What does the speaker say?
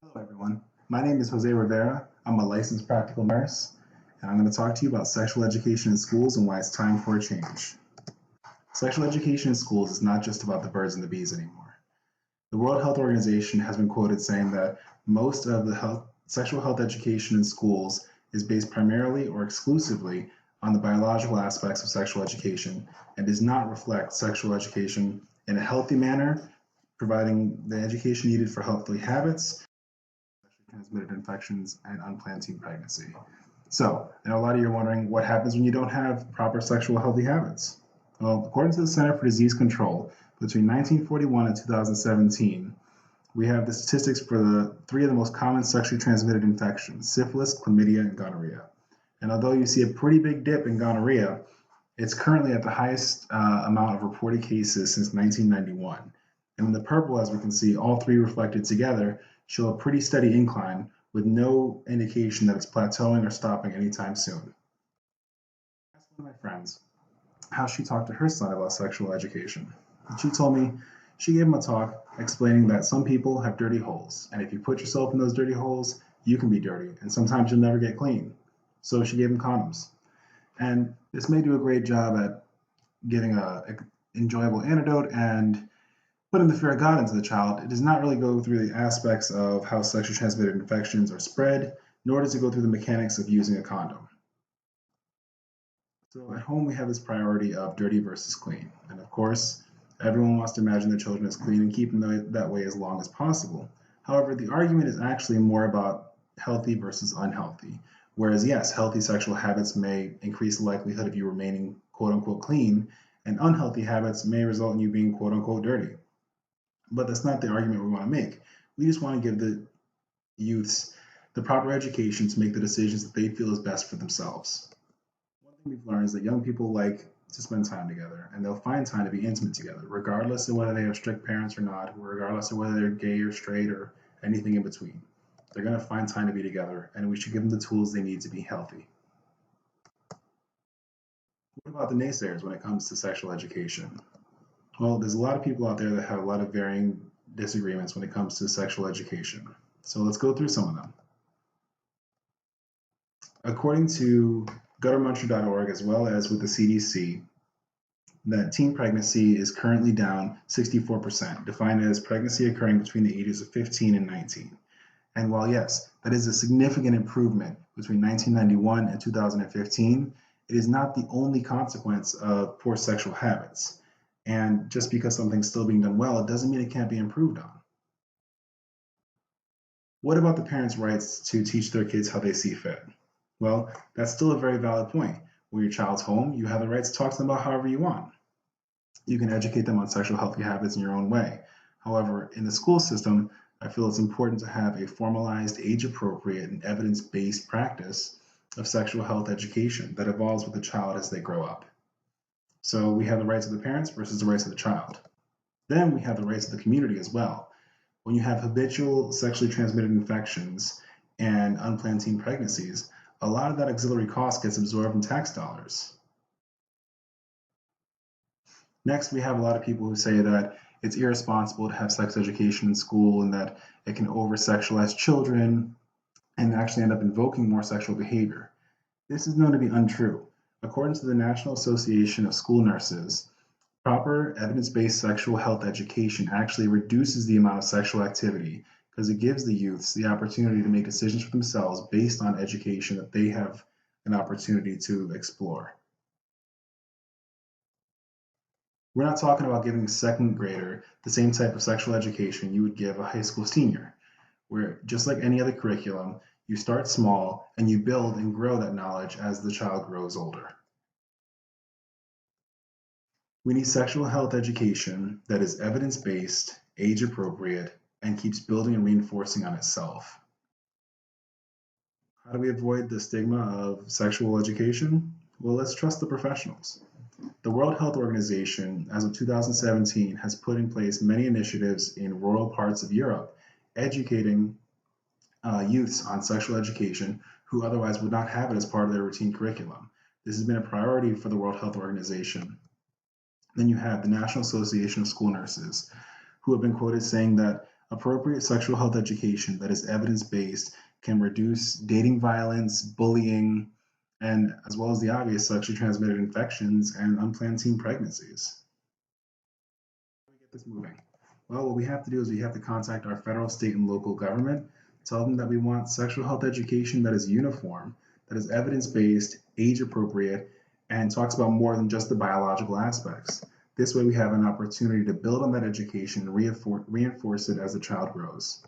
Hello, everyone. My name is Jose Rivera. I'm a licensed practical nurse, and I'm going to talk to you about sexual education in schools and why it's time for a change. Sexual education in schools is not just about the birds and the bees anymore. The World Health Organization has been quoted saying that most of the sexual health education in schools is based primarily or exclusively on the biological aspects of sexual education and does not reflect sexual education in a healthy manner, providing the education needed for healthy habits, transmitted infections, and unplanned teen pregnancy. So, I know a lot of you are wondering what happens when you don't have proper sexual healthy habits. Well, according to the Center for Disease Control, between 1941 and 2017, we have the statistics for the three of the most common sexually transmitted infections: syphilis, chlamydia, and gonorrhea. And although you see a pretty big dip in gonorrhea, it's currently at the highest amount of reported cases since 1991. And in the purple, as we can see, all three reflected together show a pretty steady incline with no indication that it's plateauing or stopping anytime soon. I asked one of my friends how she talked to her son about sexual education. And she told me she gave him a talk explaining that some people have dirty holes, and if you put yourself in those dirty holes, you can be dirty, and sometimes you'll never get clean. So she gave him condoms. And this may do a great job at giving an enjoyable antidote and putting the fear of God into the child. It does not really go through the aspects of how sexually transmitted infections are spread, nor does it go through the mechanics of using a condom. So at home, we have this priority of dirty versus clean. And of course, everyone wants to imagine their children as clean and keep them that way as long as possible. However, the argument is actually more about healthy versus unhealthy. Whereas, yes, healthy sexual habits may increase the likelihood of you remaining quote unquote clean, and unhealthy habits may result in you being quote unquote dirty. But that's not the argument we want to make. We just want to give the youths the proper education to make the decisions that they feel is best for themselves. One thing we've learned is that young people like to spend time together, and they'll find time to be intimate together, regardless of whether they have strict parents or not, regardless of whether they're gay or straight or anything in between. They're going to find time to be together, and we should give them the tools they need to be healthy. What about the naysayers when it comes to sexual education? Well, there's a lot of people out there that have a lot of varying disagreements when it comes to sexual education. So let's go through some of them. According to guttermuncher.org, as well as with the CDC, that teen pregnancy is currently down 64%, defined as pregnancy occurring between the ages of 15 and 19. And while yes, that is a significant improvement between 1991 and 2015, it is not the only consequence of poor sexual habits. And just because something's still being done well, it doesn't mean it can't be improved on. What about the parents' rights to teach their kids how they see fit? Well, that's still a very valid point. When your child's home, you have the right to talk to them about however you want. You can educate them on sexual healthy habits in your own way. However, in the school system, I feel it's important to have a formalized, age-appropriate, and evidence-based practice of sexual health education that evolves with the child as they grow up. So we have the rights of the parents versus the rights of the child. Then we have the rights of the community as well. When you have habitual sexually transmitted infections and unplanned teen pregnancies, a lot of that auxiliary cost gets absorbed in tax dollars. Next, we have a lot of people who say that it's irresponsible to have sex education in school and that it can over-sexualize children and actually end up invoking more sexual behavior. This is known to be untrue. According to the National Association of School Nurses, proper evidence-based sexual health education actually reduces the amount of sexual activity because it gives the youths the opportunity to make decisions for themselves based on education that they have an opportunity to explore. We're not talking about giving a second grader the same type of sexual education you would give a high school senior, where just like any other curriculum, you start small and you build and grow that knowledge as the child grows older. We need sexual health education that is evidence-based, age-appropriate, and keeps building and reinforcing on itself. How do we avoid the stigma of sexual education? Well, let's trust the professionals. The World Health Organization, as of 2017, has put in place many initiatives in rural parts of Europe, educating youths on sexual education who otherwise would not have it as part of their routine curriculum. This has been a priority for the World Health Organization. Then you have the National Association of School Nurses, who have been quoted saying that Appropriate sexual health education that is evidence-based can reduce dating violence, bullying, and as well as the obvious sexually transmitted infections and unplanned teen pregnancies. How do we get this moving? Well, what we have to do is we have to contact our federal, state, and local government, tell them that we want sexual health education that is uniform, that is evidence-based, age-appropriate, and talks about more than just the biological aspects. This way we have an opportunity to build on that education and reinforce it as the child grows.